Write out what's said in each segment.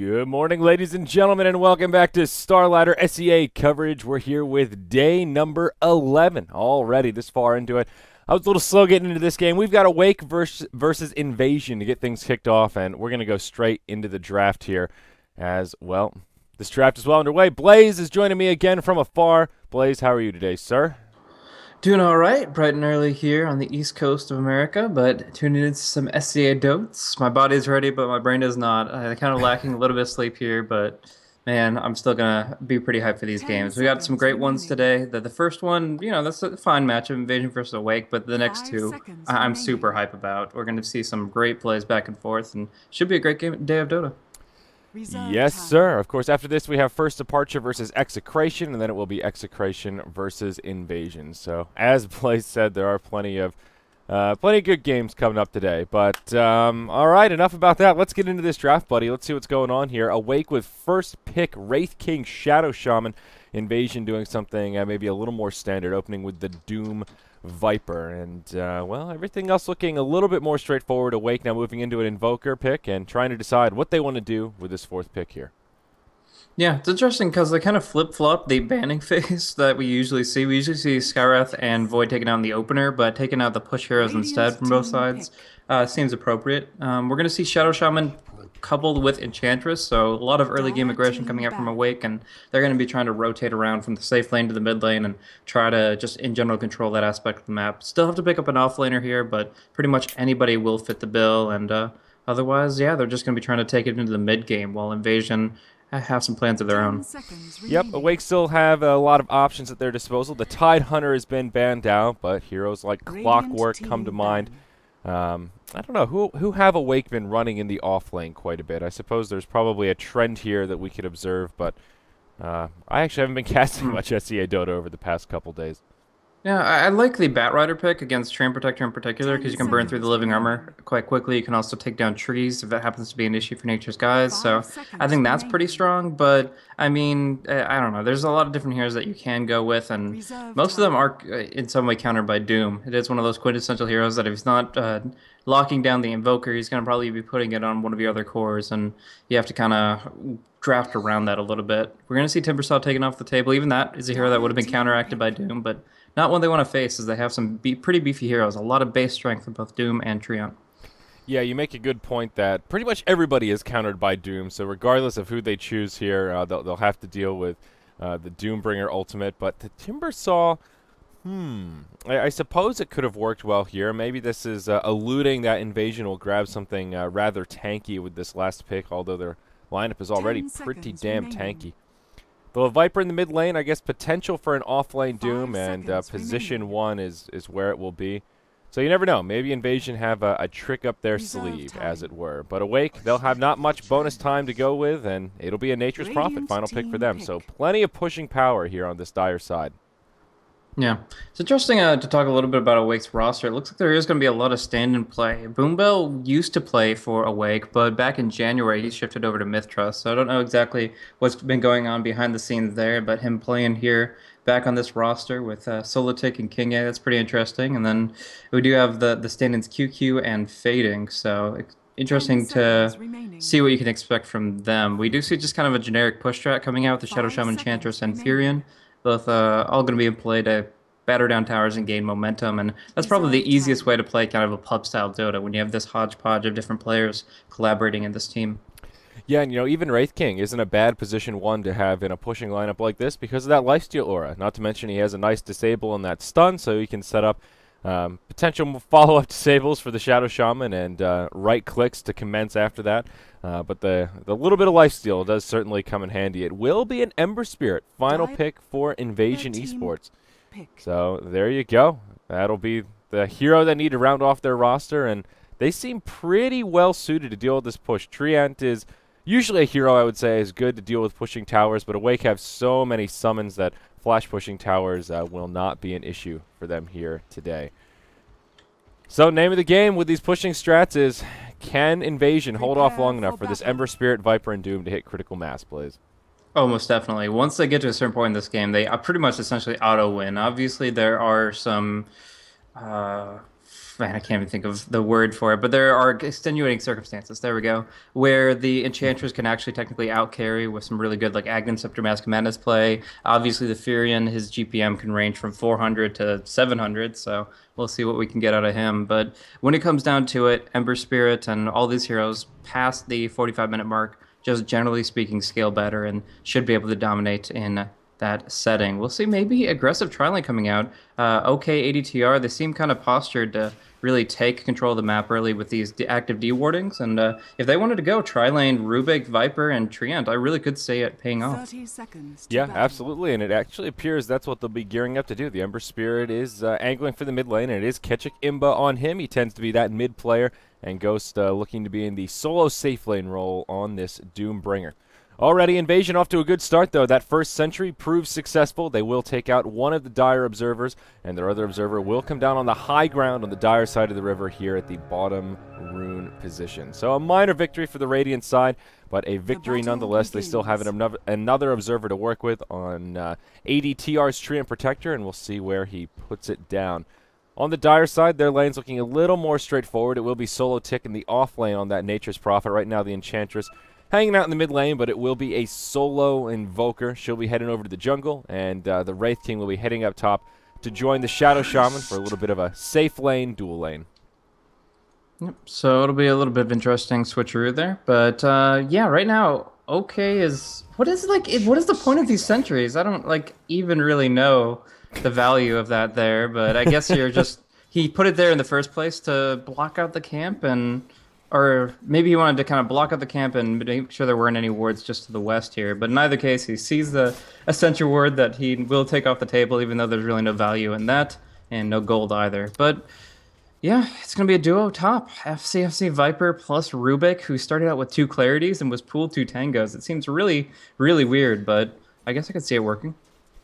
Good morning, ladies and gentlemen, and welcome back to Starladder SEA coverage. We're here with day number 11 already this far into it. I was a little slow getting into this game. We've got Awake versus Invasion to get things kicked off, and we're going to go straight into the draft here as well. This draft is well underway. Blaze is joining me again from afar. Blaze, how are you today, sir? Doing all right, bright and early here on the East Coast of America, but tuning into some SCA dotes. My body's ready, but my brain is not. I'm kind of lacking a little bit of sleep here, but man, I'm still gonna be pretty hyped for these Ten games. We got some seconds great ones remaining. today. The first one, that's a fine matchup, Invasion versus Awake, but the next Five two, seconds I'm super remaining. hype about. We're gonna see some great plays back and forth, and should be a great day of Dota. Reserve Yes, time. sir. Of course, after this, we have First Departure versus Execration, and then it will be Execration versus Invasion. So, as Blaze said, there are plenty of good games coming up today. But, all right, enough about that. Let's get into this draft, buddy. Let's see what's going on here. Awake with first pick, Wraith King Shadow Shaman. Invasion doing something maybe a little more standard, opening with the Doom Viper. And, well, everything else looking a little bit more straightforward. Awake now moving into an Invoker pick and trying to decide what they want to do with this fourth pick here. Yeah, it's interesting because they kind of flip-flop the banning phase that we usually see. We usually see Skywrath and Void taking out in the opener, but taking out the push heroes instead Radiant from both team sides pick. seems appropriate. We're going to see Shadow Shaman coupled with Enchantress, so a lot of early game Dire aggression coming team out from back. Awake, and they're going to be trying to rotate around from the safe lane to the mid lane and try to just in general control that aspect of the map. Still have to pick up an offlaner here, but pretty much anybody will fit the bill, and otherwise, yeah, they're just going to be trying to take it into the mid game while Invasion have some plans of their Ten own. seconds Yep, remaining. Awake still have a lot of options at their disposal. The Tide Hunter has been banned out, but heroes like Radiant Clockwork come to team mind. ban. I don't know, who have Awake been running in the off lane quite a bit? I suppose there's probably a trend here that we could observe, but I actually haven't been casting much SEA Dota over the past couple days. Yeah, I like the Batrider pick against Train Protector in particular because Ten you can burn through the seconds living remaining. armor quite quickly. You can also take down trees if that happens to be an issue for Nature's Guys. So Five I seconds think that's pretty remaining. strong. But I mean, I don't know. There's a lot of different heroes that you can go with, and Reserve most of them time. are in some way countered by Doom. It is one of those quintessential heroes that if he's not locking down the Invoker, he's going to probably be putting it on one of your other cores, and you have to kind of draft around that a little bit. We're going to see Timbersaw taken off the table. Even that is a hero that would Dire have been team counteracted by pick. Doom, but not one they want to face, as they have some pretty beefy heroes. A lot of base strength with both Doom and Treant. Yeah, you make a good point that pretty much everybody is countered by Doom, so regardless of who they choose here, they'll have to deal with the Doombringer ultimate. But the Timbersaw, I suppose it could have worked well here. Maybe this is alluding that Invasion will grab something rather tanky with this last pick, although their lineup is already 10 pretty seconds damn remaining. tanky. The Viper in the mid lane, I guess potential for an off-lane Doom, 5 and seconds position remaining. 1 is where it will be. So you never know. Maybe Invasion have a trick up their Reserve sleeve, as time. it were. But Awake, they'll have not much bonus time to go with, and it'll be a Nature's Prophet Radiant final pick for team them. So pick. plenty of pushing power here on this Dire side. Yeah, it's interesting to talk a little bit about Awake's roster. It looks like there is going to be a lot of stand-in play. Boombell used to play for Awake, but back in January he shifted over to Mythtrust. So I don't know exactly what's been going on behind the scenes there, but him playing here back on this roster with Solitic and King A, that's pretty interesting. And then we do have the stand-ins QQ and Fading, so it's 10 interesting seconds to remaining. see what you can expect from them. We do see just kind of a generic push strat coming out with the Shadow 5 Shaman, Enchantress, seconds and remaining. Furion, both all going to be in play to batter down towers and gain momentum. And that's probably Reserve the easiest time. way to play kind of a pub style Dota when you have this hodgepodge of different players collaborating in this team. Yeah, and even Wraith King isn't a bad position 1 to have in a pushing lineup like this because of that lifesteal aura. Not to mention he has a nice disable and that stun, so he can set up potential follow-up disables for the Shadow Shaman and right clicks to commence after that. But the little bit of lifesteal does certainly come in handy. It will be an Ember Spirit final Dire pick for Invasion team Esports. pick. So there you go. That'll be the hero they need to round off their roster, and they seem pretty well suited to deal with this push. Treant is usually a hero I would say is good to deal with pushing towers, but Awake have so many summons that flash pushing towers will not be an issue for them here today. So name of the game with these pushing strats is, can Invasion hold off long Prepare enough for this battle. Ember Spirit, Viper, and Doom to hit critical mass, Blaze? Oh, most definitely. Once they get to a certain point in this game, they pretty much essentially auto win. Obviously, there are some uh, man, I can't even think of the word for it, but there are extenuating circumstances. There we go, where the Enchantress can actually technically outcarry with some really good like Aghanim Scepter Mask of Madness play. Obviously, the Furion, his GPM can range from 400 to 700, so we'll see what we can get out of him. But when it comes down to it, Ember Spirit and all these heroes past the 45-minute mark, just generally speaking, scale better and should be able to dominate in that setting. We'll see maybe aggressive tri-lane coming out. OK ADTR, they seem kind of postured to really take control of the map early with these active D-wardings. And if they wanted to go tri-lane, Rubik, Viper, and Treant, I really could see it paying off. 30 seconds. Yeah, absolutely, and it actually appears that's what they'll be gearing up to do. The Ember Spirit is angling for the mid lane, and it is Ketchik Imba on him. He tends to be that mid player, and Ghost looking to be in the solo safe lane role on this Doombringer. Already, Invasion off to a good start, though. That first sentry proves successful. They will take out one of the Dire observers, and their other observer will come down on the high ground on the Dire side of the river here at the bottom rune position. So a minor victory for the Radiant side, but a victory nonetheless. They still have another observer to work with on ADTR's Treant Protector, and we'll see where he puts it down. On the Dire side, their lane's looking a little more straightforward. It will be Solo Tick in the off lane on that Nature's Prophet. Right now, the Enchantress hanging out in the mid lane, but it will be a solo Invoker. She'll be heading over to the jungle, and the Wraith King will be heading up top to join the Shadow Shaman for a little bit of a safe lane, dual lane. Yep. So it'll be a little bit of interesting switcheroo there, but yeah, right now OK is what is the point of these sentries? I don't even really know the value of that there, but I guess you're just he put it there in the first place to block out the camp and. Or maybe he wanted to kind of block out the camp and make sure there weren't any wards just to the west here. But in either case, he sees the essential ward that he will take off the table, even though there's really no value in that, and no gold either. But yeah, it's going to be a duo top. FCFC Viper plus Rubik, who started out with 2 Clarities and was pooled 2 Tangos. It seems really, really weird, but I guess I could see it working.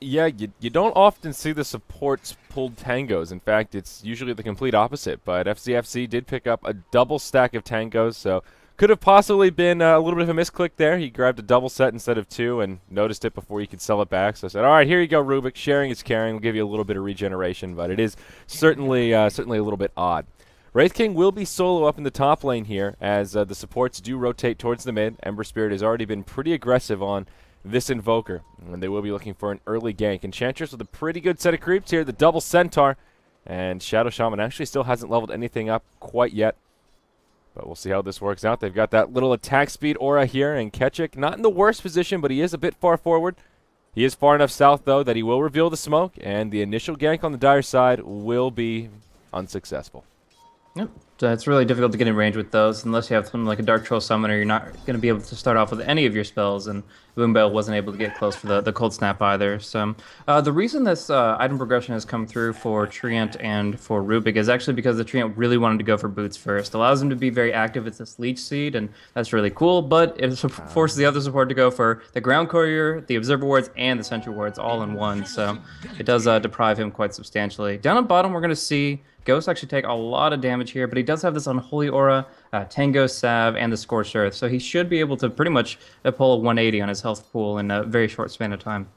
Yeah, you don't often see the supports pulled Tangos. In fact, it's usually the complete opposite. But FCFC did pick up a double stack of Tangos, so could have possibly been a little bit of a misclick there. He grabbed a double set instead of 2 and noticed it before he could sell it back. So I said, all right, here you go, Rubik. Sharing is caring. We'll give you a little bit of regeneration, but it is certainly a little bit odd. Wraith King will be solo up in the top lane here as the supports do rotate towards the mid. Ember Spirit has already been pretty aggressive on this Invoker, and they will be looking for an early gank. Enchantress with a pretty good set of creeps here, the double Centaur, and Shadow Shaman actually still hasn't leveled anything up quite yet, but we'll see how this works out. They've got that little attack speed aura here, and Ketchik not in the worst position, but he is a bit far forward. He is far enough south, though, that he will reveal the smoke, and the initial gank on the Dire side will be unsuccessful. Yep. So it's really difficult to get in range with those unless you have something like a Dark Troll Summoner. You're not going to be able to start off with any of your spells, and Boombell wasn't able to get close for the Cold Snap either. So the reason this item progression has come through for Treant and for Rubik is actually because the Treant really wanted to go for boots first. Allows him to be very active. It's this Leech Seed, and that's really cool, but it forces the other support to go for the Ground Courier, the Observer Wards, and the Sentry Wards all in one. So it does deprive him quite substantially. Down at bottom, we're going to see Ghost actually take a lot of damage here, but he does have this Unholy Aura, Tango Salve, and the Scorched Earth, so he should be able to pretty much pull a 180 on his health pool in a very short span of time.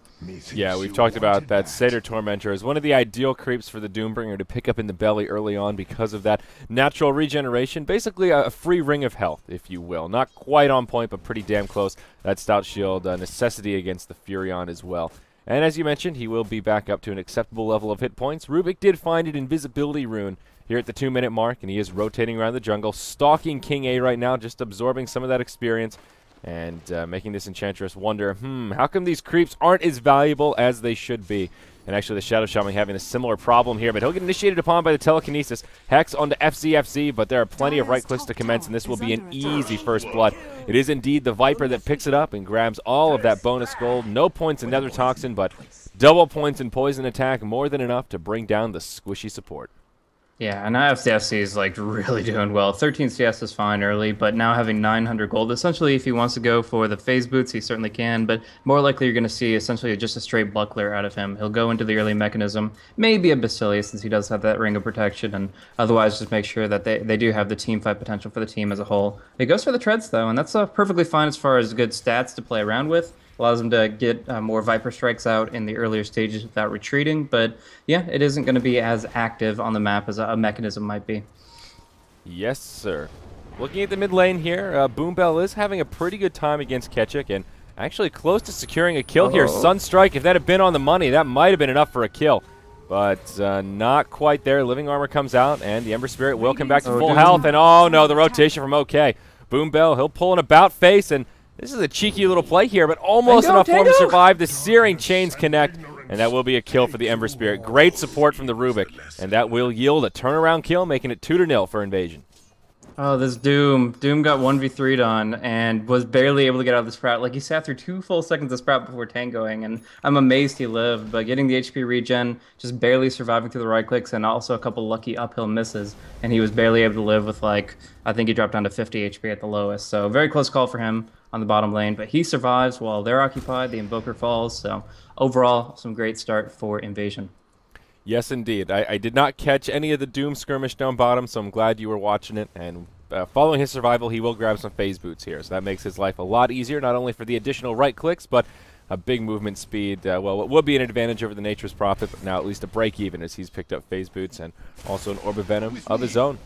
Yeah, we've talked about that Satyr Tormentor as one of the ideal creeps for the Doombringer to pick up in the belly early on because of that natural regeneration. Basically a free ring of health, if you will. Not quite on point, but pretty damn close. That Stout Shield, a necessity against the Furion as well. And as you mentioned, he will be back up to an acceptable level of hit points. Rubik did find an invisibility rune here at the 2-minute mark, and he is rotating around the jungle, stalking King A right now, just absorbing some of that experience, and making this Enchantress wonder, how come these creeps aren't as valuable as they should be? And actually, the Shadow Shaman having a similar problem here, but he'll get initiated upon by the Telekinesis. Hex onto FCFC, but there are plenty of right clicks to commence, and this will be an easy first blood. It is indeed the Viper that picks it up and grabs all of that bonus gold. No points in Nether Toxin, but double points in Poison Attack, more than enough to bring down the squishy support. Yeah, and FCFC is really doing well. 13 CS is fine early, but now having 900 gold, essentially if he wants to go for the phase boots, he certainly can, but more likely you're going to see essentially just a straight buckler out of him. He'll go into the early mechanism, maybe a Basilius since he does have that ring of protection, and otherwise just make sure that they do have the team fight potential for the team as a whole. He goes for the treads though, and that's perfectly fine as far as good stats to play around with. allows him to get more Viper strikes out in the earlier stages without retreating. But yeah, it isn't going to be as active on the map as a mechanism might be. Yes, sir. Looking at the mid lane here, Boombell is having a pretty good time against Ketchuk and actually close to securing a kill here. Sunstrike, if that had been on the money, that might have been enough for a kill. But not quite there. Living Armor comes out, and the Ember Spirit will come back to full health. And oh no, the rotation from OK. Boombell, he'll pull an about face, and this is a cheeky little play here, but almost enough for him to survive. The Searing Chains connect, and that will be a kill for the Ember Spirit. Great support from the Rubik, and that will yield a turnaround kill, making it 2-0 for Invasion. Oh, this Doom. Doom got 1v3'd on and was barely able to get out of the Sprout. Like, he sat through 2 full seconds of Sprout before tangoing, and I'm amazed he lived. But getting the HP regen, just barely surviving through the right clicks, and also a couple lucky uphill misses, and he was barely able to live with, like, I think he dropped down to 50 HP at the lowest. So very close call for him on the bottom lane, but he survives while they're occupied. The Invoker falls, so overall, some great start for Invasion. Yes, indeed. I did not catch any of the Doom skirmish down bottom, so I'm glad you were watching it. And following his survival, he will grab some phase boots here. So that makes his life a lot easier, not only for the additional right clicks, but a big movement speed. Well, it would be an advantage over the Nature's Prophet, but now at least a break even as he's picked up phase boots and also an Orb of Venom of his own.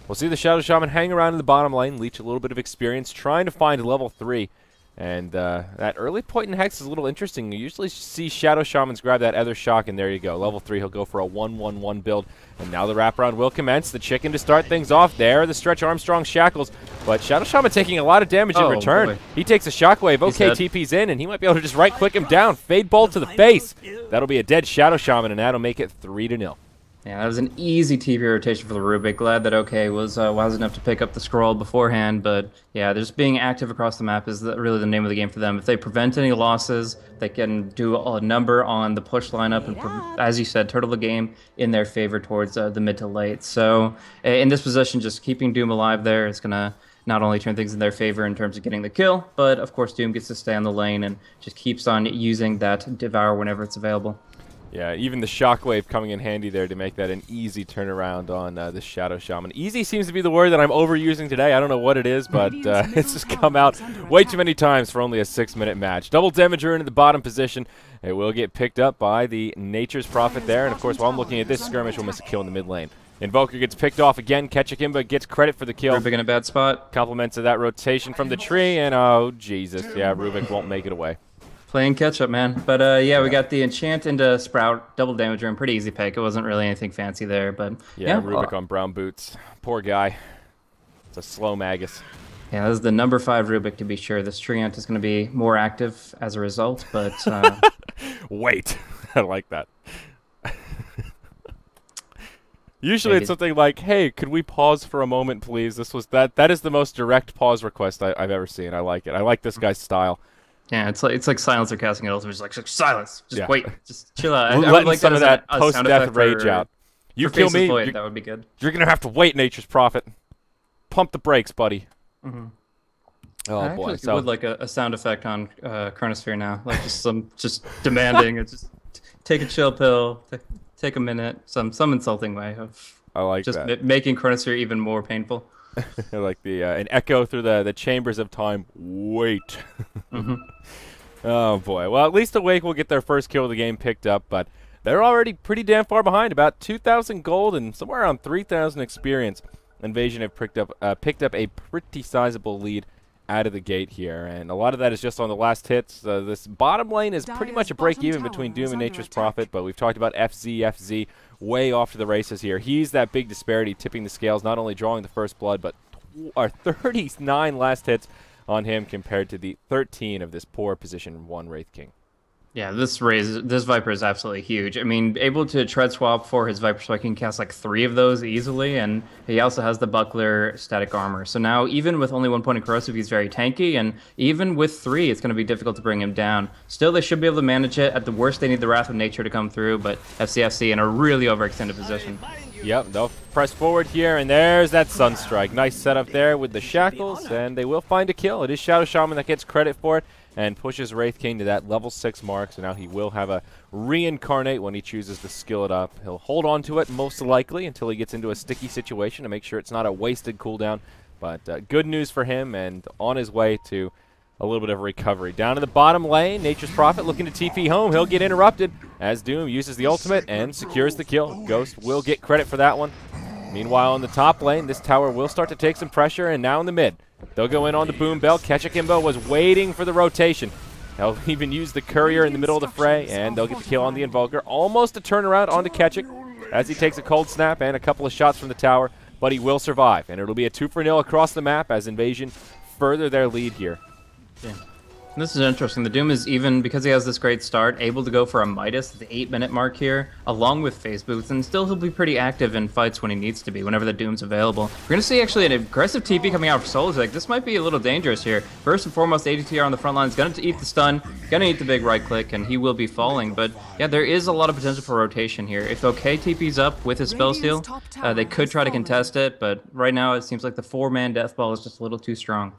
We'll see the Shadow Shaman hang around in the bottom lane, leech a little bit of experience, trying to find level 3. And that early point in Hex is a little interesting. You usually see Shadow Shamans grab that Ether Shock, and there you go. Level 3, he'll go for a 1-1-1 build. And now the wraparound will commence. The chicken to start things off. There, the Stretch Armstrong Shackles. But Shadow Shaman taking a lot of damage in return. Boy. He takes a Shockwave. OK, TP's in, and he might be able to just right-click him down. Fade Bolt to the face. That'll be a dead Shadow Shaman, and that'll make it 3-0. Yeah, that was an easy TP rotation for the Rubik. Glad that OK was wise enough to pick up the scroll beforehand. But yeah, just being active across the map is really the name of the game for them. If they prevent any losses, they can do a number on the push lineup and, as you said, turtle the game in their favor towards the mid to late. So in this position, just keeping Doom alive there is going to not only turn things in their favor in terms of getting the kill, but of course Doom gets to stay on the lane and just keeps on using that Devour whenever it's available. Yeah, even the Shockwave coming in handy there to make that an easy turnaround on the Shadow Shaman. Easy seems to be the word that I'm overusing today. I don't know what it is, but it's just come out way too many times for only a 6-minute match. Double Damager into the bottom position. It will get picked up by the Nature's Prophet there. And, of course, while I'm looking at this skirmish, we'll miss a kill in the mid lane. Invoker gets picked off again. Ketchuk gets credit for the kill. Rubik in a bad spot. Compliments of that rotation from the tree. And, oh, Jesus. Yeah, Rubik won't make it away. Playing catch-up, man. But, yeah, we got the Enchant into Sprout, double damager, and pretty easy pick. It wasn't really anything fancy there, but... Yeah, Rubik on brown boots. Poor guy. It's a slow Magus. Yeah, this is the number 5 Rubik, to be sure. This Treant is going to be more active as a result, but... Wait. I like that. Usually it's something like, hey, could we pause for a moment, please? That is the most direct pause request I've ever seen. I like it. I like this guy's style. Yeah, it's like Silencer casting it. Ultimate, just like silence. Just wait. Just chill out. I would like some of that post-death rage out. You kill me, that would be good. You're gonna have to wait, Nature's Prophet. Pump the brakes, buddy. Mm-hmm. Oh boy! I would like a sound effect on Chronosphere now, like just demanding. It's just take a chill pill, take a minute, some insulting way of that. Making Chronosphere even more painful. Like an echo through the chambers of time. Wait. Mm-hmm. Oh boy. Well, at least Awake will get their first kill of the game picked up, but they're already pretty damn far behind. About 2,000 gold and somewhere around 3,000 experience. Invasion have picked up a pretty sizable lead out of the gate here, and a lot of that is just on the last hits. This bottom lane is pretty much a break even between Doom and Nature's Prophet, but we've talked about FZ way off to the races here. He's that big disparity tipping the scales, not only drawing the first blood, but 39 last hits on him compared to the 13 of this poor position 1 Wraith King. Yeah, this Viper is absolutely huge. I mean, able to tread swap for his Viper, so I can cast like 3 of those easily, and he also has the Buckler static armor. So now, even with only 1 point of corrosive, he's very tanky, and even with 3, it's going to be difficult to bring him down. Still, they should be able to manage it. At the worst, they need the Wrath of Nature to come through, but FCFC in a really overextended position. Yep, they'll press forward here, and there's that Sunstrike. Nice setup there with the Shackles, and they will find a kill. It is Shadow Shaman that gets credit for it, and pushes Wraith King to that level 6 mark, so now he will have a reincarnate when he chooses to skill it up. He'll hold on to it most likely until he gets into a sticky situation to make sure it's not a wasted cooldown, but good news for him, and on his way to a little bit of a recovery. Down in the bottom lane, Nature's Prophet looking to TP home. He'll get interrupted as Doom uses the ultimate and secures the kill. Ghost will get credit for that one. Meanwhile, in the top lane, this tower will start to take some pressure, and now in the mid, they'll go in on the Boom Bell. Ketchikimbo was waiting for the rotation. They'll even use the Courier in the middle of the fray, and they'll get the kill on the Invoker. Almost a turnaround onto Ketchik as he takes a cold snap and a couple of shots from the tower, but he will survive, and it'll be a 2-0 across the map as Invasion further their lead here. Yeah. This is interesting. The Doom is, even because he has this great start, able to go for a Midas at the 8-minute mark here, along with phase boots, and still he'll be pretty active in fights when he needs to be, whenever the Doom's available. We're going to see actually an aggressive TP coming out for Solzek. This might be a little dangerous here. First and foremost, ADTR on the front line is going to eat the stun, going to eat the big right click, and he will be falling. But yeah, there is a lot of potential for rotation here. If OK TP's up with his spell steal, they could try to contest it, but right now it seems like the 4-man death ball is just a little too strong.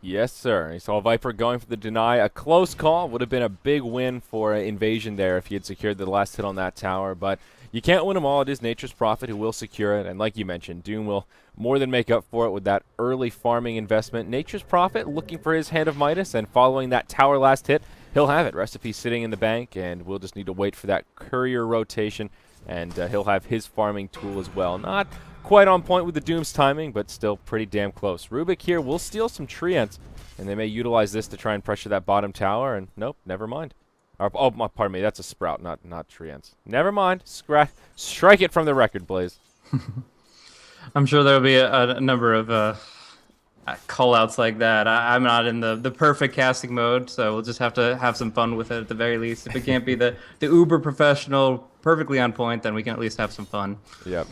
Yes, sir. He saw Viper going for the deny. A close call. Would have been a big win for Invasion there if he had secured the last hit on that tower. But you can't win them all. It is Nature's Prophet who will secure it. And like you mentioned, Doom will more than make up for it with that early farming investment. Nature's Prophet looking for his Hand of Midas, and following that tower last hit, he'll have it. Recipe sitting in the bank, and we'll just need to wait for that Courier rotation, and he'll have his farming tool as well. Not quite on point with the Doom's timing, but still pretty damn close. Rubik here will steal some Treants, and they may utilize this to try and pressure that bottom tower, and nope, never mind. Oh, pardon me, that's a Sprout, not Treants. Never mind. Strike it from the record, Blaze. I'm sure there'll be a number of call-outs like that. I'm not in the perfect casting mode, so we'll just have to have some fun with it at the very least. If it can't be the uber professional, perfectly on point, then we can at least have some fun. Yep.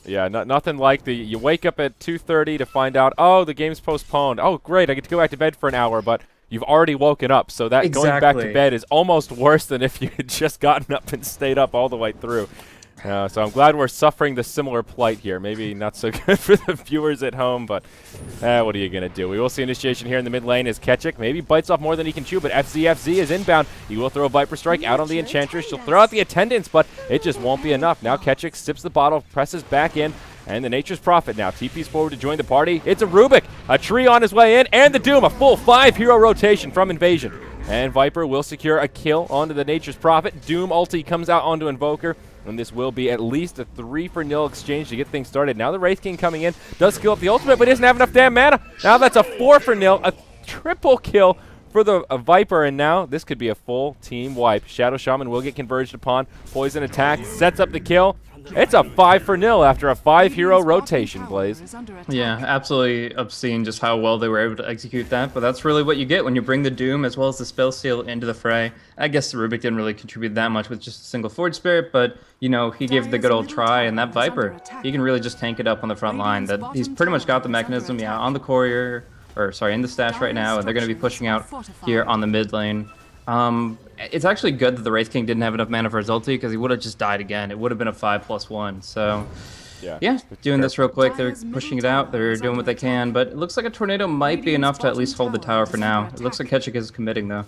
Yeah, nothing like you wake up at 2:30 to find out, oh, the game's postponed. Oh, great, I get to go back to bed for an hour, but you've already woken up, so that going back to bed is almost worse than if you had just gotten up and stayed up all the way through. So I'm glad we're suffering the similar plight here. Maybe not so good for the viewers at home, but what are you going to do? We will see initiation here in the mid lane as Ketchik maybe bites off more than he can chew, but FZFZ is inbound. He will throw a Viper Strike out on the Enchantress. She'll throw out the Attendants, but it just won't be enough. Now Ketchik sips the bottle, presses back in, and the Nature's Prophet now TP's forward to join the party. It's a Rubik, a tree on his way in, and the Doom, a full 5-hero rotation from Invasion. And Viper will secure a kill onto the Nature's Prophet. Doom ulti comes out onto Invoker, and this will be at least a 3-for-0 exchange to get things started. Now the Wraith King coming in, does skill up the ultimate, but he doesn't have enough damn mana. Now that's a 4-for-0, a triple kill for the Viper, and now this could be a full team wipe. Shadow Shaman will get converged upon. Poison attack sets up the kill. It's a 5-for-0 after a 5-hero rotation, Blaze. Yeah, absolutely obscene just how well they were able to execute that, but that's really what you get when you bring the Doom as well as the Spell Seal into the fray. I guess the Rubik didn't really contribute that much with just a single Forge Spirit, but, you know, he gave it the good old try, and that Viper, he can really just tank it up on the front line. That he's pretty much got the mechanism, yeah, on the Courier, or sorry, in the stash right now, and they're going to be pushing out here on the mid lane. It's actually good that the Wraith King didn't have enough mana for his ulti, because he would have just died again. It would have been a 5+1. So, yeah, doing this real quick. They're pushing it out. They're doing what they can, but it looks like a tornado might be enough to at least hold the tower for now. It looks like Ketchik is committing, though.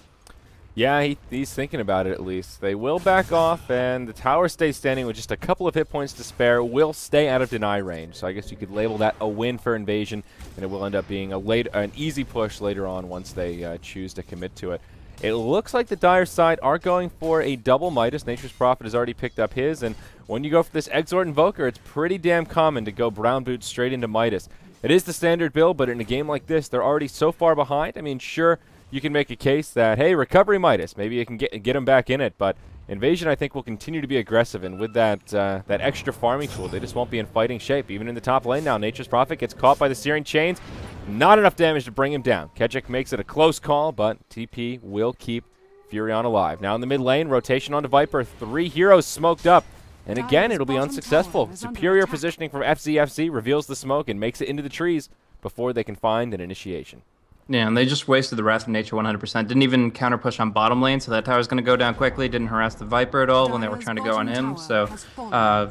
Yeah, he's thinking about it at least. They will back off, and the tower stays standing with just a couple of hit points to spare. Will stay out of deny range, so I guess you could label that a win for Invasion, and it will end up being an easy push later on once they choose to commit to it. It looks like the Dire side are going for a double Midas. Nature's Prophet has already picked up his, and when you go for this Exort Invoker, it's pretty damn common to go Brown Boot straight into Midas. It is the standard build, but in a game like this, they're already so far behind. I mean, sure, you can make a case that, hey, Recovery Midas, maybe you can get them back in it, but Invasion, I think, will continue to be aggressive, and with that extra farming tool, they just won't be in fighting shape. Even in the top lane now, Nature's Prophet gets caught by the Searing Chains. Not enough damage to bring him down. Ketchik makes it a close call, but TP will keep Furion alive. Now in the mid lane, rotation onto Viper. 3 heroes smoked up, and again, it'll be unsuccessful. Superior positioning from FZFZ reveals the smoke and makes it into the trees before they can find an initiation. Yeah, and they just wasted the Wrath of Nature 100%. Didn't even counter push on bottom lane, so that tower's going to go down quickly. Didn't harass the Viper at all when they were trying to go on him. So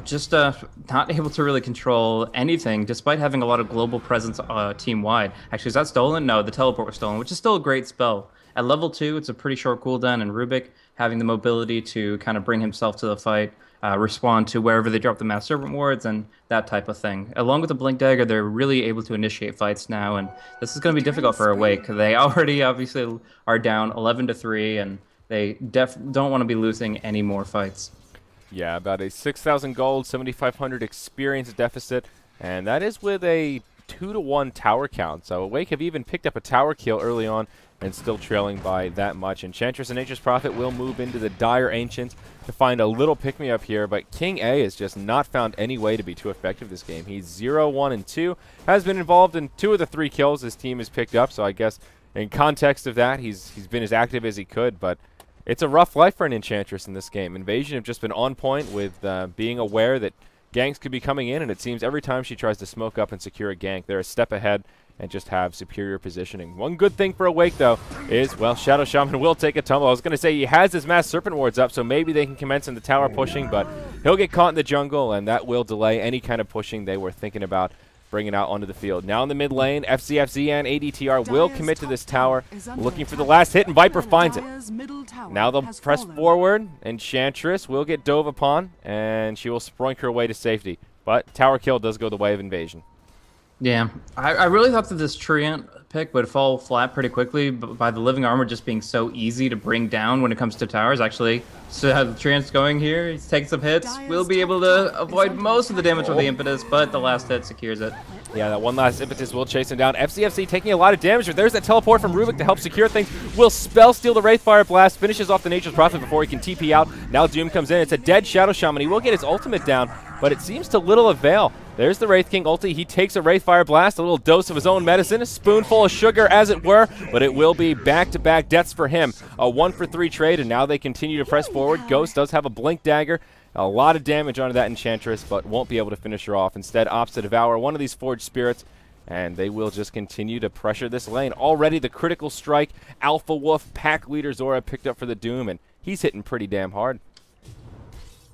just not able to really control anything, despite having a lot of global presence team-wide. Actually, is that stolen? No, the teleport was stolen, which is still a great spell. At level 2, it's a pretty short cooldown, and Rubik having the mobility to kind of bring himself to the fight, respond to wherever they drop the Mass Serpent wards and that type of thing. Along with the Blink Dagger, they're really able to initiate fights now, and this is going to be difficult for Awake. They already obviously are down 11-3, and they don't want to be losing any more fights. Yeah, about a 6,000 gold, 7,500 experience deficit, and that is with a 2-to-1 tower count. So Awake have even picked up a tower kill early on and still trailing by that much. Enchantress and Nature's Prophet will move into the Dire Ancients to find a little pick-me-up here, but King A has just not found any way to be too effective this game. He's 0, 1, and 2, has been involved in 2 of the 3 kills his team has picked up, so I guess in context of that, he's been as active as he could, but it's a rough life for an Enchantress in this game. Invasion have just been on point with being aware that ganks could be coming in, and it seems every time she tries to smoke up and secure a gank, they're a step ahead and just have superior positioning. One good thing for Awake, though, is, well, Shadow Shaman will take a tumble. I was going to say he has his Mass Serpent wards up, so maybe they can commence in the tower pushing, but he'll get caught in the jungle, and that will delay any kind of pushing they were thinking about bringing out onto the field. Now in the mid lane, FCFZ and ADTR will commit to this tower, looking for the last hit, and Viper finds it. Now they'll press forward. Enchantress will get dove upon, and she will sproink her way to safety. But tower kill does go the way of Invasion. Yeah, I really thought that this Treant pick would fall flat pretty quickly, but by the Living Armor just being so easy to bring down when it comes to towers. Actually, so how the Treant's going here, he's taking some hits, will be able to avoid most of the damage with the Impetus, but the last hit secures it. Yeah, that one last Impetus will chase him down. FCFC taking a lot of damage, but there's that teleport from Rubik to help secure things. Will spell steal the Wraithfire Blast, finishes off the Nature's Prophet before he can TP out. Now Doom comes in. It's a dead Shadow Shaman. He will get his ultimate down, but it seems to little avail. There's the Wraith King ulti. He takes a Wraithfire Blast, a little dose of his own medicine, a spoonful of sugar as it were, but it will be back-to-back deaths for him. A 1-for-3 trade, and now they continue to press forward. Ghost does have a Blink Dagger. A lot of damage onto that Enchantress, but won't be able to finish her off. Instead, opts to devour one of these Forged Spirits, and they will just continue to pressure this lane. Already the critical strike, Alpha Wolf, pack leader Zora picked up for the Doom, and he's hitting pretty damn hard.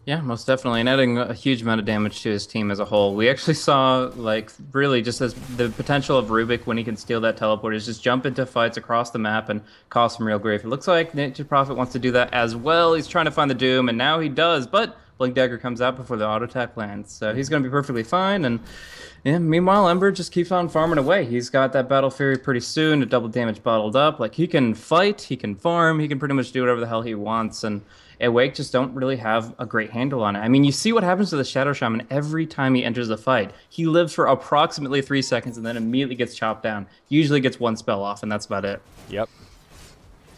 Yeah, most definitely, and adding a huge amount of damage to his team as a whole. We actually saw, like, really just as the potential of Rubik when he can steal that teleport is just jump into fights across the map and cause some real grief. It looks like Nature's Prophet wants to do that as well. He's trying to find the Doom, and now he does, but Blink Dagger comes out before the auto attack lands, so he's going to be perfectly fine. And yeah, meanwhile, Ember just keeps on farming away. He's got that Battle Fury pretty soon, a double damage bottled up. Like, he can fight, he can farm, he can pretty much do whatever the hell he wants, and Awake just don't really have a great handle on it. I mean, you see what happens to the Shadow Shaman every time he enters the fight. He lives for approximately 3 seconds and then immediately gets chopped down. Usually gets one spell off, and that's about it. Yep.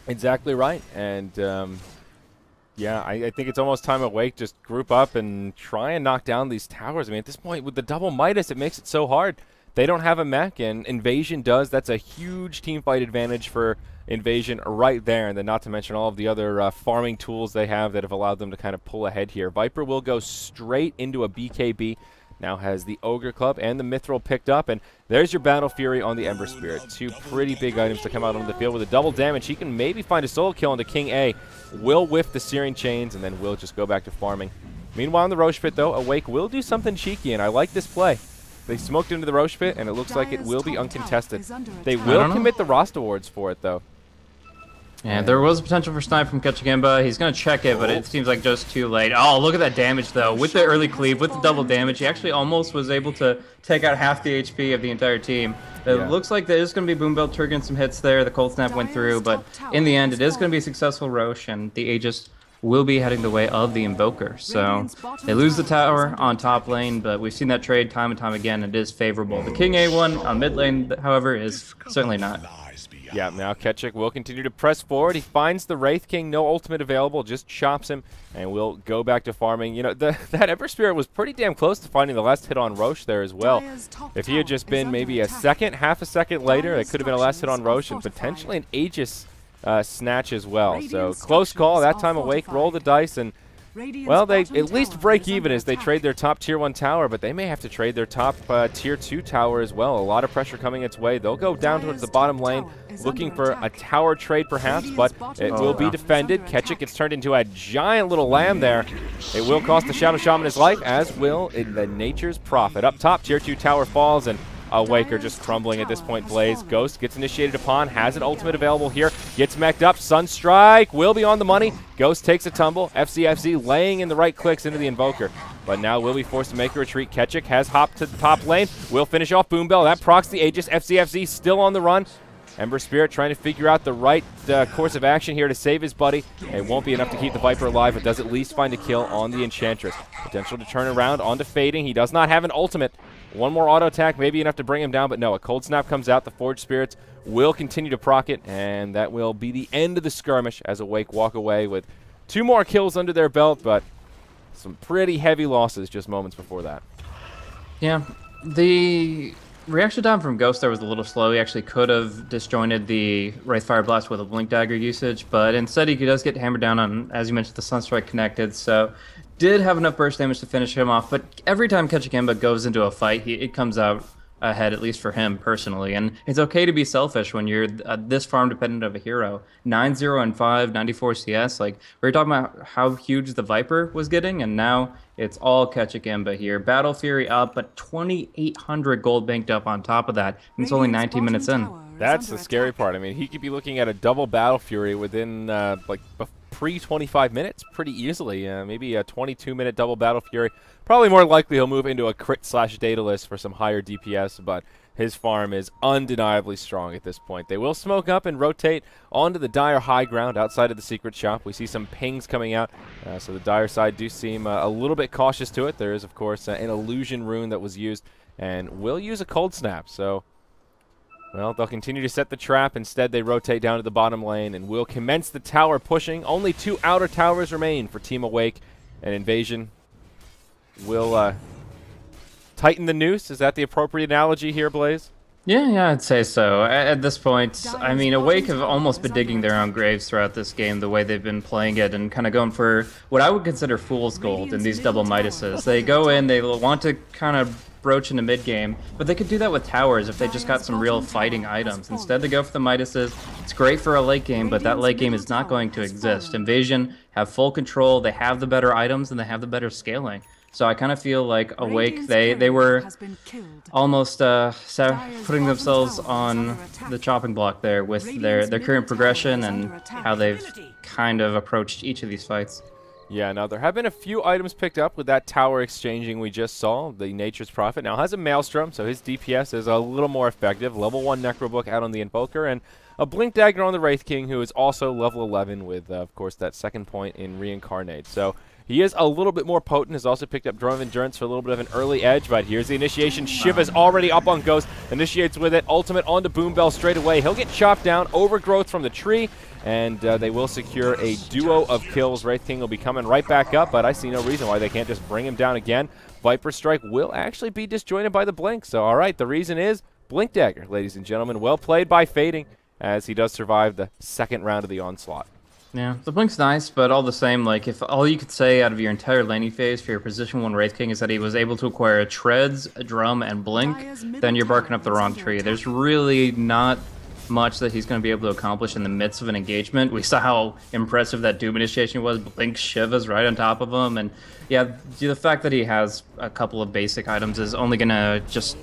Exactly right. And, yeah, I think it's almost time Awake just group up and try and knock down these towers. I mean, at this point, with the double Midas, it makes it so hard. They don't have a mech, and Invasion does. That's a huge team fight advantage for Invasion right there, and then not to mention all of the other farming tools they have that have allowed them to kind of pull ahead here. Viper will go straight into a BKB. Now has the Ogre Club and the Mithril picked up, and there's your Battle Fury on the Ember Spirit. 2 pretty big items to come out onto the field with a double damage. He can maybe find a solo kill into King A. Will whiff the Searing Chains, and then will just go back to farming. Meanwhile, in the Roche Pit, though, Awake will do something cheeky, and I like this play. They smoked into the Roche Pit, and it looks like it will be uncontested. They will commit the Rost Awards for it, though. Yeah, there was potential for snipe from Ketchigemba. He's going to check it, but it seems like just too late. Oh, look at that damage, though. With the early cleave, with the double damage, he actually almost was able to take out half the HP of the entire team. It looks like there is going to be Boom Belt triggering some hits there. The Cold Snap went through, but in the end, it is going to be a successful Roche, and the Aegis will be heading the way of the Invoker. So they lose the tower on top lane, but we've seen that trade time and time again. It is favorable. The King A one on mid lane, however, is certainly not. Yeah, now Ketchik will continue to press forward. He finds the Wraith King, no ultimate available, just chops him, and will go back to farming. You know, that Ember Spirit was pretty damn close to finding the last hit on Roche there as well. If he had just been maybe a second, half a second later, it could have been a last hit on Roche, and potentially an Aegis snatch as well. So close call. That time Awake roll the dice, and well, they at least break even as they trade their top tier 1 tower, but they may have to trade their top tier 2 tower as well. A lot of pressure coming its way. They'll go down towards the bottom lane looking for a tower trade perhaps, but it will be defended. Ketchik gets turned into a giant little lamb there. It will cost the Shadow Shaman his life, as will the Nature's Prophet. Up top, tier 2 tower falls, and Awake are just crumbling at this point. Blaze, Ghost gets initiated upon, has an ultimate available here, gets mech'd up, Sunstrike will be on the money. Ghost takes a tumble, FCFZ laying in the right clicks into the Invoker. But now will be forced to make a retreat. Ketchik has hopped to the top lane, will finish off Boombell. That procs the Aegis, FCFZ still on the run. Ember Spirit trying to figure out the right course of action here to save his buddy. It won't be enough to keep the Viper alive, but does at least find a kill on the Enchantress. Potential to turn around onto Fading. He does not have an ultimate. One more auto attack, maybe enough to bring him down, but no, a Cold Snap comes out. The Forged Spirits will continue to proc it, and that will be the end of the skirmish as Awake walk away with 2 more kills under their belt, but some pretty heavy losses just moments before that. Yeah, the reaction time from Ghost there was a little slow. He actually could have disjointed the Wraithfire Blast with a Blink Dagger usage, but instead he does get hammered down on, as you mentioned, the Sunstrike connected, so did have enough burst damage to finish him off, but every time Ketchikimba goes into a fight, it comes out ahead, at least for him personally. And it's okay to be selfish when you're this farm dependent of a hero. 9-0 and 5, 94 CS. Like, we were talking about how huge the Viper was getting, and now it's all Ketchikimba here. Battle Fury up, but 2,800 gold banked up on top of that. And it's only 19 minutes in. That's the scary part. I mean, he could be looking at a double Battle Fury within, pre-25 minutes pretty easily. Maybe a 22-minute double Battle Fury. Probably more likely he'll move into a crit/Daedalus for some higher DPS, but his farm is undeniably strong at this point. They will smoke up and rotate onto the Dire high ground outside of the secret shop. We see some pings coming out, so the Dire side do seem a little bit cautious to it. There is, of course, an illusion rune that was used, and will use a Cold Snap, so well, they'll continue to set the trap. Instead, they rotate down to the bottom lane and will commence the tower pushing. Only 2 outer towers remain for Team Awake. And Invasion will tighten the noose. Is that the appropriate analogy here, Blaze? Yeah, I'd say so. At this point, I mean, Awake have almost been digging their own graves throughout this game, the way they've been playing it, and kind of going for what I would consider fool's gold in these double Midases. They go in, they want to kind of broach into mid-game, but they could do that with towers if they just got some real fighting items. Instead, they go for the Midases. It's great for a late game, but that late game is not going to exist. Invasion have full control, they have the better items, and they have the better scaling. So I kind of feel like Awake, they were almost putting themselves on the chopping block there with their current progression and how they've kind of approached each of these fights. Yeah, now there have been a few items picked up with that tower exchanging we just saw. The Nature's Prophet now has a Maelstrom, so his DPS is a little more effective. Level 1 Necrobook out on the Invoker, and a Blink Dagger on the Wraith King, who is also level 11 with, of course, that second point in Reincarnate. So he is a little bit more potent, has also picked up Drum of Endurance for a little bit of an early edge, but here's the initiation. Shiva's already up on Ghost, initiates with it, ultimate onto Boombell straight away. He'll get chopped down, overgrowth from the tree, and they will secure a duo of kills. Wraith King will be coming right back up, but I see no reason why they can't just bring him down again. Viper Strike will actually be disjointed by the Blink, so all right, the reason is Blink Dagger, ladies and gentlemen. Well played by Fading, as he does survive the second round of the onslaught. Yeah, the Blink's nice, but all the same, like, if all you could say out of your entire laning phase for your position 1 Wraith King is that he was able to acquire a Treads, a Drum, and Blink, then you're barking up the wrong tree. There's really not much that he's going to be able to accomplish in the midst of an engagement. We saw how impressive that Doom initiation was. Blink Shiva's right on top of him, and yeah, the fact that he has a couple of basic items is only going to just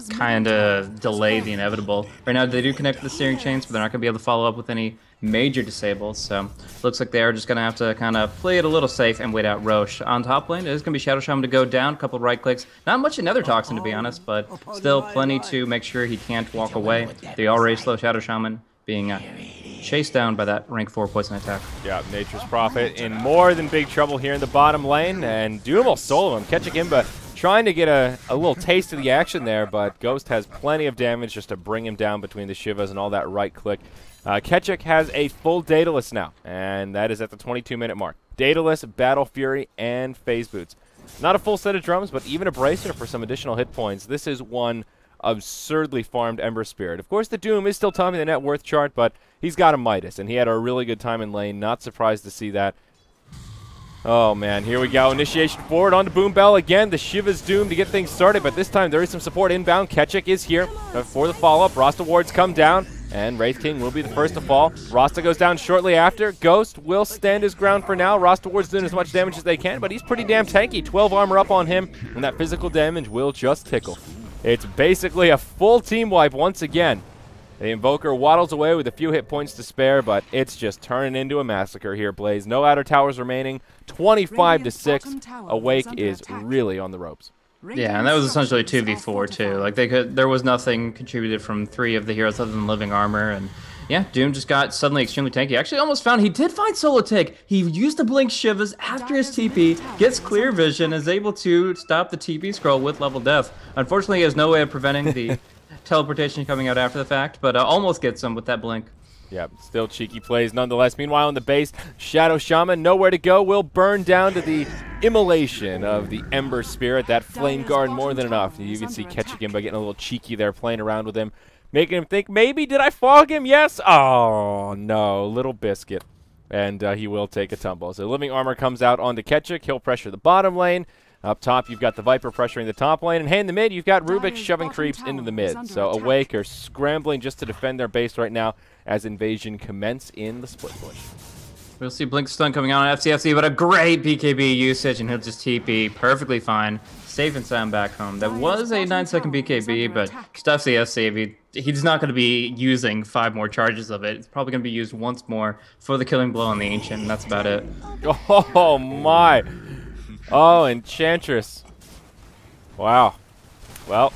kind of delay the inevitable. Right now, they do connect to the steering chains, but they're not going to be able to follow up with any major disables, so looks like they are just going to have to kind of play it a little safe and wait out Roche. On top lane, it is going to be Shadow Shaman to go down, a couple of right clicks. Not much Nether Toxin, to be honest, but still plenty to make sure he can't walk away. The already slow Shadow Shaman being chased down by that rank 4 poison attack. Yeah, Nature's Prophet in more than big trouble here in the bottom lane, and Doom will solo him. Ketchikimba trying to get a little taste of the action there, but Ghost has plenty of damage just to bring him down between the Shivas and all that right click. Ketchik has a full Daedalus now, and that is at the 22-minute mark. Daedalus, Battle Fury, and Phase Boots. Not a full set of drums, but even a Bracer for some additional hit points. This is one absurdly farmed Ember Spirit. Of course, the Doom is still topping the net worth chart, but he's got a Midas, and he had a really good time in lane. Not surprised to see that. Oh, man, here we go. Initiation forward onto Boombell again. The Shiva's Doom to get things started, but this time there is some support inbound. Ketchik is here for the follow-up. Rasta wards come down, and Wraith King will be the first to fall. Rasta goes down shortly after. Ghost will stand his ground for now. Rasta wards doing as much damage as they can, but he's pretty damn tanky. 12 armor up on him, and that physical damage will just tickle. It's basically a full team wipe once again. The Invoker waddles away with a few hit points to spare, but it's just turning into a massacre here, Blaze. No outer towers remaining. 25-6. Awake is really on the ropes. Yeah, and that was essentially 2v4 too. Like there was nothing contributed from 3 of the heroes other than living armor, and yeah, Doom just got suddenly extremely tanky. Actually, he did find solo take. He used the blink shivers after his TP, gets clear vision, is able to stop the TP scroll with level death. Unfortunately, he has no way of preventing the teleportation coming out after the fact, but almost gets him with that blink. Yeah, still cheeky plays nonetheless. Meanwhile, in the base, Shadow Shaman, nowhere to go, will burn down to the immolation of the Ember Spirit. That Flame Guard more than enough. You can see Ketchigimba getting a little cheeky there, playing around with him, making him think, maybe, did I fog him? Yes? Oh, no, little biscuit. And he will take a tumble. So Living Armor comes out onto Ketchik. He'll pressure the bottom lane. Up top, you've got the Viper pressuring the top lane. And hey, in the mid, you've got Rubik shoving creeps into the mid. So Awake are scrambling just to defend their base right now as Invasion commence in the split push. We'll see Blink Stun coming out on FCFC, but a great BKB usage, and he'll just TP perfectly fine. Safe and sound back home. That was a 9-second BKB, but stuff FCFC, he's not going to be using 5 more charges of it. It's probably going to be used once more for the killing blow on the Ancient, and that's about it. Oh, my. Oh, Enchantress. Wow. Well,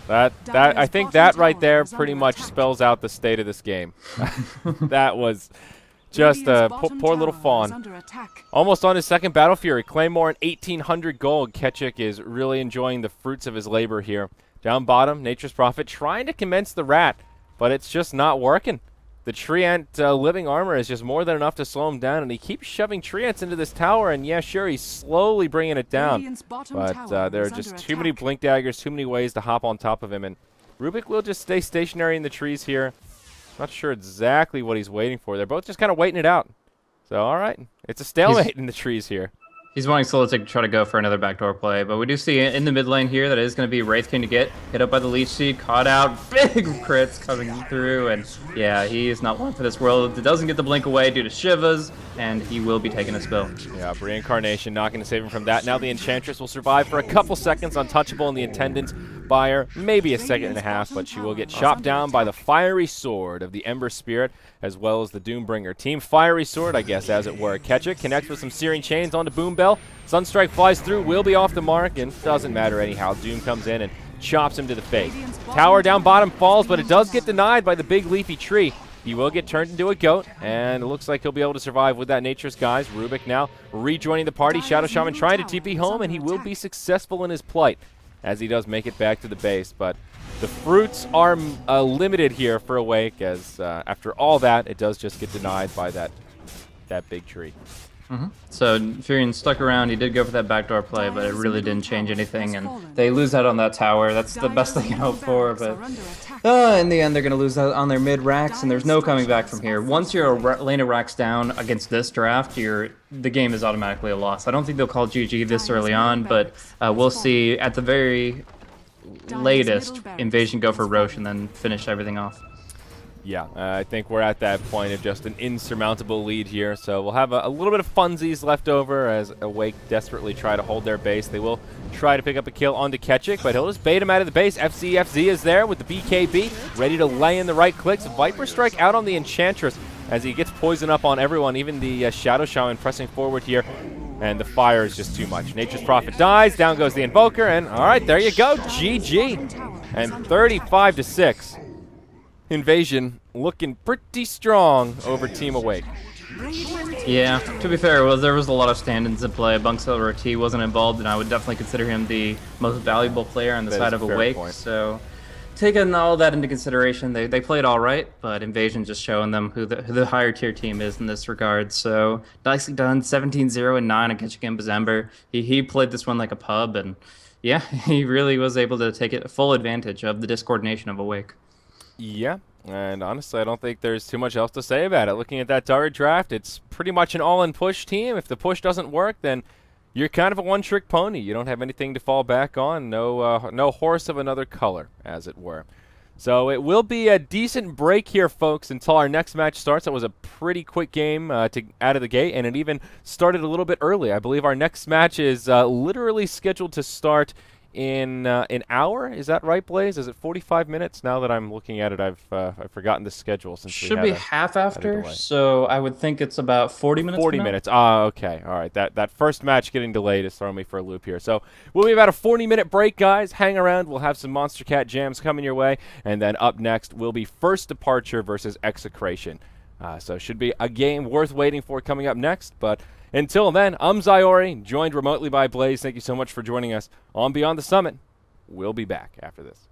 I think that right there pretty much spells out the state of this game. That was just a poor little fawn. Almost on his second Battle Fury. Claymore and 1,800 gold. Ketchik is really enjoying the fruits of his labor here. Down bottom, Nature's Prophet trying to commence the rat, but it's just not working. The Treant Living Armor is just more than enough to slow him down, and he keeps shoving Treants into this tower, and yeah, sure, he's slowly bringing it down. But there are just too many Blink Daggers, too many ways to hop on top of him, and Rubik will just stay stationary in the trees here. Not sure exactly what he's waiting for. They're both just kind of waiting it out. So, all right, it's a stalemate in the trees here. He's wanting Solitech to try to go for another backdoor play, but we do see in the mid lane here that it is going to be Wraith King to get hit up by the Leech Seed, caught out, big crits coming through, and yeah, he is not one for this world. It doesn't get the blink away due to Shivas, and he will be taking a spill. Yeah, Reincarnation not going to save him from that. Now the Enchantress will survive for a couple seconds, untouchable in the Attendant's Buyer, maybe a second and a half, but she will get chopped down by the Fiery Sword of the Ember Spirit, as well as the Doombringer. Team Fiery Sword, I guess, as it were. Ketchik connects with some Searing Chains onto Boombell. Sunstrike flies through, will be off the mark, and doesn't matter anyhow. Doom comes in and chops him to the face. Tower down bottom falls, but it does get denied by the big leafy tree. He will get turned into a goat, and it looks like he'll be able to survive with that Nature's Guise. Rubik now rejoining the party. Shadow Shaman trying to TP home, and he will be successful in his plight as he does make it back to the base. But the fruits are limited here for Awake, as after all that, it does just get denied by that big tree. So Furion stuck around. He did go for that backdoor play, but it really didn't change anything, and they lose out on that tower. That's the best they can hope for, but in the end, they're going to lose out on their mid racks, and there's no coming back from here. Once your lane of racks down against this draft, the game is automatically a loss. I don't think they'll call GG this early on, but we'll see at the very latest Invasion go for Roche and then finish everything off. Yeah, I think we're at that point of just an insurmountable lead here. So we'll have a little bit of funsies left over as Awake desperately try to hold their base. They will try to pick up a kill onto Ketchik, but he'll just bait him out of the base. FCFZ is there with the BKB, ready to lay in the right clicks. Viper Strike out on the Enchantress as he gets poison up on everyone, even the Shadow Shaman pressing forward here. And the fire is just too much. Nature's Prophet dies, down goes the Invoker, and all right, there you go, GG. And 35-6. Invasion looking pretty strong over Team Awake. Yeah, to be fair, there was a lot of stand-ins in play. Bunksilver T wasn't involved, and I would definitely consider him the most valuable player on the side of Awake. So, taking all that into consideration, they played all right, but Invasion just showing them who the higher tier team is in this regard. So, nicely done, 17-0 and 9 against Gimba's Ember. He played this one like a pub, and yeah, he really was able to take full advantage of the discoordination of Awake. Yeah, and honestly, I don't think there's too much else to say about it. Looking at that Dara draft, it's pretty much an all-in push team. If the push doesn't work, then you're kind of a one-trick pony. You don't have anything to fall back on. No horse of another color, as it were. So it will be a decent break here, folks, until our next match starts. That was a pretty quick game out of the gate, and it even started a little bit early. I believe our next match is literally scheduled to start in an hour. Is that right, Blaze? Is it 45 minutes? Now that I'm looking at it, I've forgotten the schedule since we Should had be a half had a after, delay. so I would think it's about 40 minutes from 40 now. minutes. Ah, okay. All right. That first match getting delayed is throwing me for a loop here. So we'll be about a 40-minute break, guys. Hang around. We'll have some Monster Cat jams coming your way. And then up next will be First Departure versus Execration. So should be a game worth waiting for coming up next. But until then, I'm Zyori, joined remotely by Blaze. Thank you so much for joining us on Beyond the Summit. We'll be back after this.